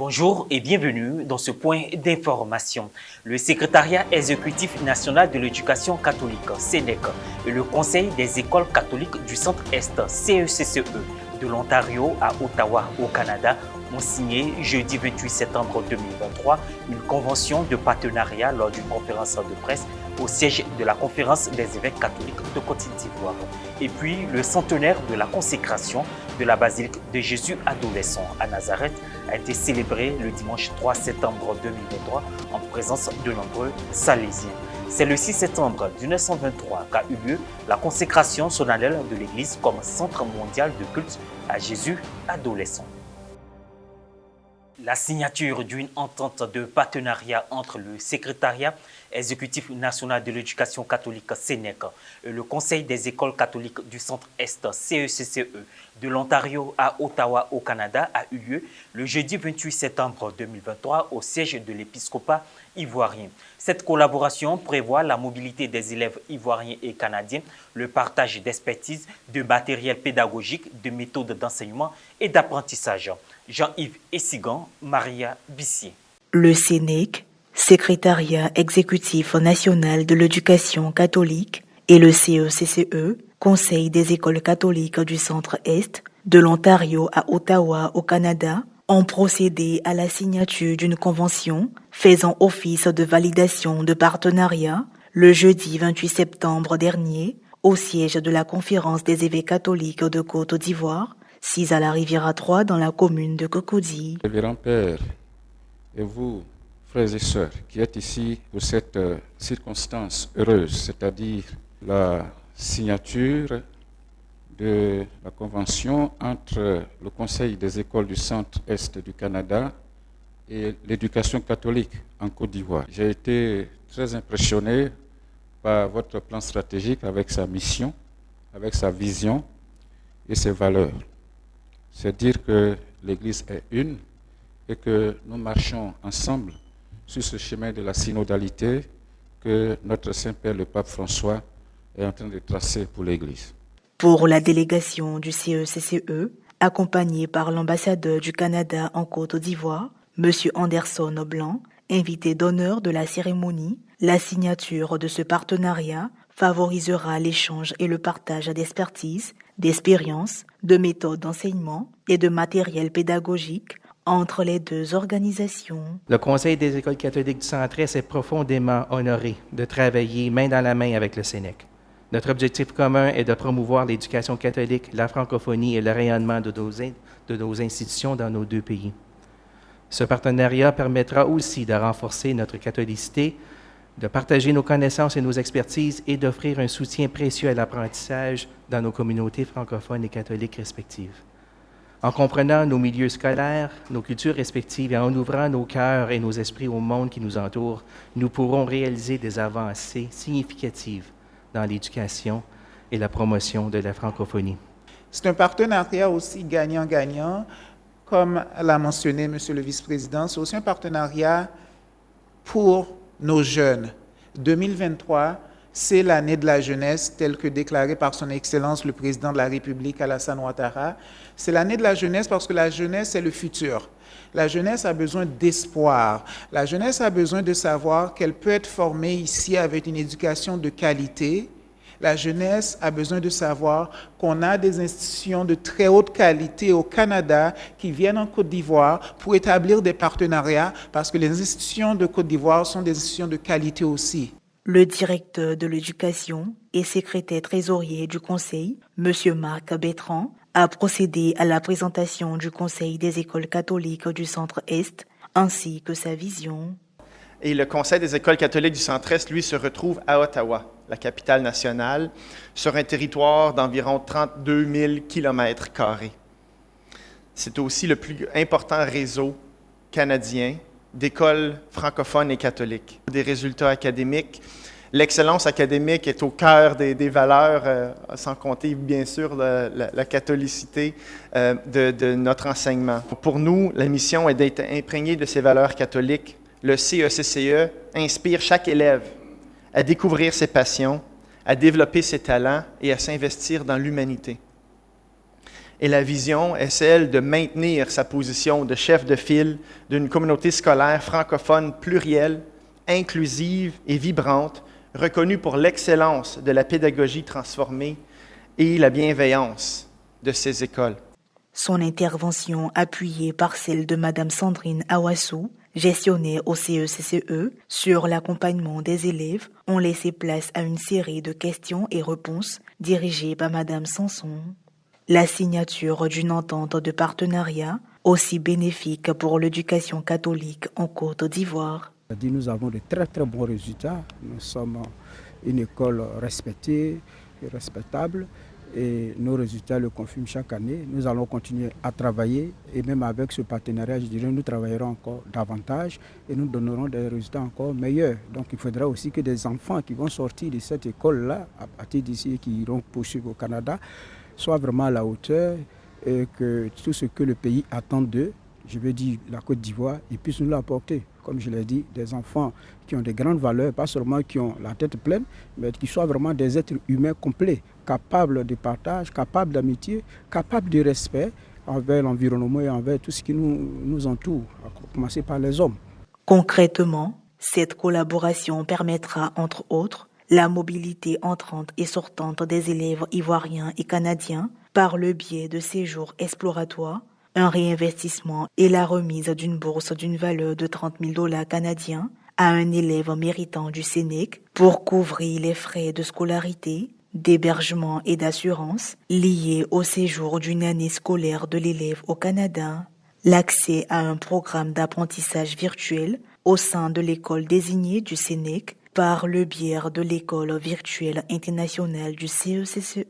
Bonjour et bienvenue dans ce point d'information. Le secrétariat exécutif national de l'éducation catholique, SENEC, et le Conseil des écoles catholiques du Centre-Est, CECCE, de l'Ontario à Ottawa, au Canada, ont signé jeudi 28 septembre 2023 une convention de partenariat lors d'une conférence de presse au siège de la Conférence des évêques catholiques de Côte d'Ivoire. Et puis, le centenaire de la consécration de la basilique de Jésus adolescent à Nazareth a été célébré le dimanche 3 septembre 2023 en présence de nombreux Salésiens. C'est le 6 septembre 1923 qu'a eu lieu la consécration solennelle de l'Église comme centre mondial de culte à Jésus adolescent. La signature d'une entente de partenariat entre le secrétariat exécutif national de l'éducation catholique SENEC et le Conseil des écoles catholiques du Centre-Est CECCE de l'Ontario à Ottawa au Canada a eu lieu le jeudi 28 septembre 2023 au siège de l'épiscopat ivoirien. Cette collaboration prévoit la mobilité des élèves ivoiriens et canadiens, le partage d'expertise, de matériel pédagogique, de méthodes d'enseignement et d'apprentissage. Jean-Yves Essigan, Maria Bissier. Le SENEC, Secrétariat exécutif national de l'éducation catholique, et le CECCE, Conseil des écoles catholiques du Centre-Est, de l'Ontario à Ottawa au Canada, ont procédé à la signature d'une convention faisant office de validation de partenariat le jeudi 28 septembre dernier au siège de la Conférence des évêques catholiques de Côte d'Ivoire, sise à la Riviera-3 dans la commune de Cocody. Révérend Père, et vous, frères et sœurs, qui êtes ici pour cette circonstance heureuse, c'est-à-dire la signature de la convention entre le Conseil des écoles du Centre-Est du Canada et l'éducation catholique en Côte d'Ivoire. J'ai été très impressionné par votre plan stratégique avec sa mission, avec sa vision et ses valeurs. C'est dire que l'Église est une et que nous marchons ensemble sur ce chemin de la synodalité que notre Saint-Père, le Pape François, est en train de tracer pour l'Église. Pour la délégation du CECCE, accompagnée par l'ambassadeur du Canada en Côte d'Ivoire, M. Anderson Blanc, invité d'honneur de la cérémonie, la signature de ce partenariat favorisera l'échange et le partage d'expertise, d'expériences, de méthodes d'enseignement et de matériel pédagogique entre les deux organisations. Le Conseil des écoles catholiques du Centre-Est est profondément honoré de travailler main dans la main avec le SENEC. Notre objectif commun est de promouvoir l'éducation catholique, la francophonie et le rayonnement de nos institutions dans nos deux pays. Ce partenariat permettra aussi de renforcer notre catholicité, de partager nos connaissances et nos expertises et d'offrir un soutien précieux à l'apprentissage dans nos communautés francophones et catholiques respectives. En comprenant nos milieux scolaires, nos cultures respectives et en ouvrant nos cœurs et nos esprits au monde qui nous entoure, nous pourrons réaliser des avancées significatives dans l'éducation et la promotion de la francophonie. C'est un partenariat aussi gagnant-gagnant, comme l'a mentionné M. le vice-président. C'est aussi un partenariat pour nos jeunes. 2023, c'est l'année de la jeunesse, telle que déclarée par son Excellence le Président de la République, Alassane Ouattara. C'est l'année de la jeunesse parce que la jeunesse, c'est le futur. La jeunesse a besoin d'espoir. La jeunesse a besoin de savoir qu'elle peut être formée ici avec une éducation de qualité. La jeunesse a besoin de savoir qu'on a des institutions de très haute qualité au Canada qui viennent en Côte d'Ivoire pour établir des partenariats parce que les institutions de Côte d'Ivoire sont des institutions de qualité aussi. Le directeur de l'éducation et secrétaire trésorier du Conseil, M. Marc Bertrand, a procédé à la présentation du Conseil des écoles catholiques du Centre-Est ainsi que sa vision. Et le Conseil des écoles catholiques du Centre-Est, lui, se retrouve à Ottawa, la capitale nationale, sur un territoire d'environ 32 000 km². C'est aussi le plus important réseau canadien d'écoles francophones et catholiques. Des résultats académiques, l'excellence académique est au cœur des valeurs, sans compter bien sûr la catholicité de notre enseignement. Pour nous, la mission est d'être imprégné de ces valeurs catholiques. Le CECCE inspire chaque élève à découvrir ses passions, à développer ses talents et à s'investir dans l'humanité. Et la vision est celle de maintenir sa position de chef de file d'une communauté scolaire francophone plurielle, inclusive et vibrante, reconnue pour l'excellence de la pédagogie transformée et la bienveillance de ses écoles. Son intervention, appuyée par celle de Mme Sandrine Awassou, gestionnaire au CECCE, sur l'accompagnement des élèves, ont laissé place à une série de questions et réponses dirigées par Mme Sanson. La signature d'une entente de partenariat aussi bénéfique pour l'éducation catholique en Côte d'Ivoire. Nous avons de très très bons résultats. Nous sommes une école respectée et respectable et nos résultats le confirment chaque année. Nous allons continuer à travailler et même avec ce partenariat, je dirais, nous travaillerons encore davantage et nous donnerons des résultats encore meilleurs. Donc il faudra aussi que des enfants qui vont sortir de cette école-là, à partir d'ici et qui iront poursuivre au Canada, soient vraiment à la hauteur et que tout ce que le pays attend d'eux, je veux dire la Côte d'Ivoire, ils puissent nous l'apporter. Comme je l'ai dit, des enfants qui ont de grandes valeurs, pas seulement qui ont la tête pleine, mais qui soient vraiment des êtres humains complets, capables de partage, capables d'amitié, capables de respect envers l'environnement et envers tout ce qui nous entoure, à commencer par les hommes. Concrètement, cette collaboration permettra, entre autres, la mobilité entrante et sortante des élèves ivoiriens et canadiens par le biais de séjours exploratoires, un réinvestissement et la remise d'une bourse d'une valeur de 30 000 $ canadiens à un élève méritant du Sénèque pour couvrir les frais de scolarité, d'hébergement et d'assurance liés au séjour d'une année scolaire de l'élève au Canada, l'accès à un programme d'apprentissage virtuel au sein de l'école désignée du Sénèque par le biais de l'école virtuelle internationale du CECCE.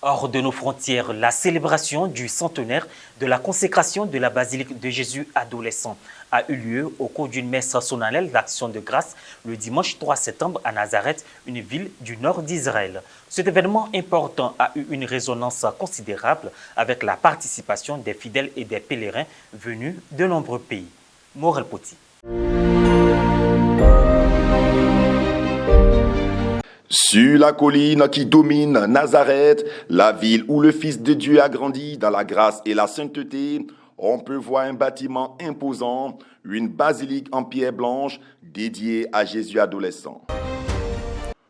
Hors de nos frontières, la célébration du centenaire de la consécration de la basilique de Jésus adolescent a eu lieu au cours d'une messe solennelle d'Action de grâce le dimanche 3 septembre à Nazareth, une ville du nord d'Israël. Cet événement important a eu une résonance considérable avec la participation des fidèles et des pèlerins venus de nombreux pays. Morel Poti. Sur la colline qui domine Nazareth, la ville où le Fils de Dieu a grandi dans la grâce et la sainteté, on peut voir un bâtiment imposant, une basilique en pierre blanche dédiée à Jésus adolescent.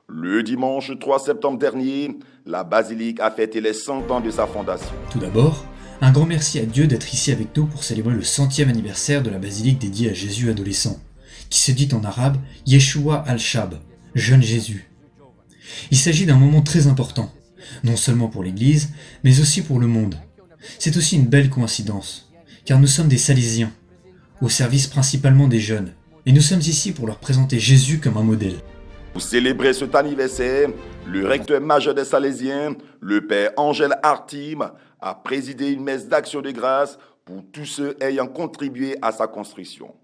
Le dimanche 3 septembre dernier, la basilique a fêté les 100 ans de sa fondation. Tout d'abord, un grand merci à Dieu d'être ici avec nous pour célébrer le 100e anniversaire de la basilique dédiée à Jésus adolescent, qui se dit en arabe Yeshua al-Shab, jeune Jésus. Il s'agit d'un moment très important, non seulement pour l'Église, mais aussi pour le monde. C'est aussi une belle coïncidence, car nous sommes des Salésiens, au service principalement des jeunes, et nous sommes ici pour leur présenter Jésus comme un modèle. Pour célébrer cet anniversaire, le recteur majeur des Salésiens, le père Angèle Artime, a présidé une messe d'action de grâce pour tous ceux ayant contribué à sa construction.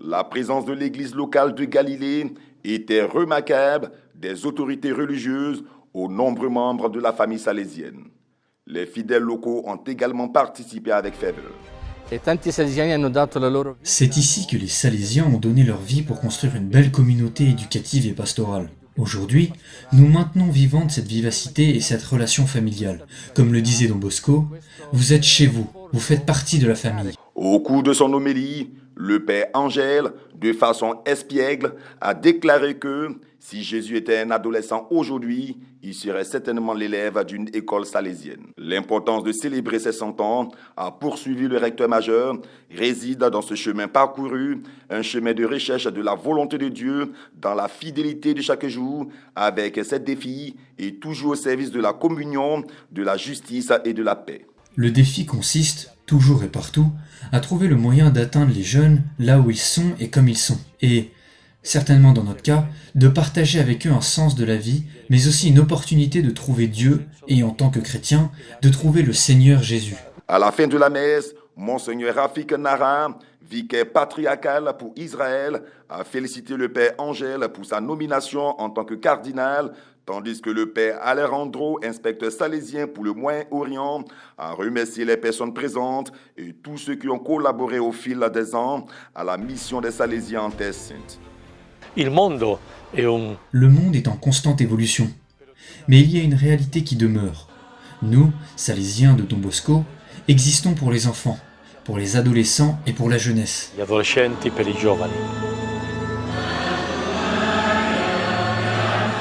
La présence de l'église locale de Galilée était remarquable, des autorités religieuses aux nombreux membres de la famille salésienne. Les fidèles locaux ont également participé avec ferveur. C'est ici que les Salésiens ont donné leur vie pour construire une belle communauté éducative et pastorale. Aujourd'hui, nous maintenons vivante cette vivacité et cette relation familiale. Comme le disait Don Bosco, vous êtes chez vous, vous faites partie de la famille. Au cours de son homélie, le père Angèle, de façon espiègle, a déclaré que si Jésus était un adolescent aujourd'hui, il serait certainement l'élève d'une école salésienne. L'importance de célébrer ses 100 ans, a poursuivi le recteur majeur, réside dans ce chemin parcouru, un chemin de recherche de la volonté de Dieu dans la fidélité de chaque jour, avec ses défis et toujours au service de la communion, de la justice et de la paix. Le défi consiste, toujours et partout, à trouver le moyen d'atteindre les jeunes là où ils sont et comme ils sont. Et, certainement dans notre cas, de partager avec eux un sens de la vie, mais aussi une opportunité de trouver Dieu et, en tant que chrétien, de trouver le Seigneur Jésus. À la fin de la messe, Monseigneur Rafik Nara, vicaire patriarcal pour Israël, a félicité le père Angèle pour sa nomination en tant que cardinal, tandis que le père Alejandro, inspecteur salésien pour le Moyen-Orient, a remercié les personnes présentes et tous ceux qui ont collaboré au fil des ans à la mission des Salésiens en Terre Sainte. Le monde est en constante évolution, mais il y a une réalité qui demeure. Nous, Salésiens de Don Bosco, existons pour les enfants, pour les adolescents et pour la jeunesse. Gli adolescenti per i giovani.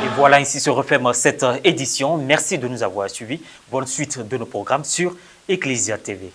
Et voilà, ainsi se referme cette édition. Merci de nous avoir suivis. Bonne suite de nos programmes sur Ecclesia TV.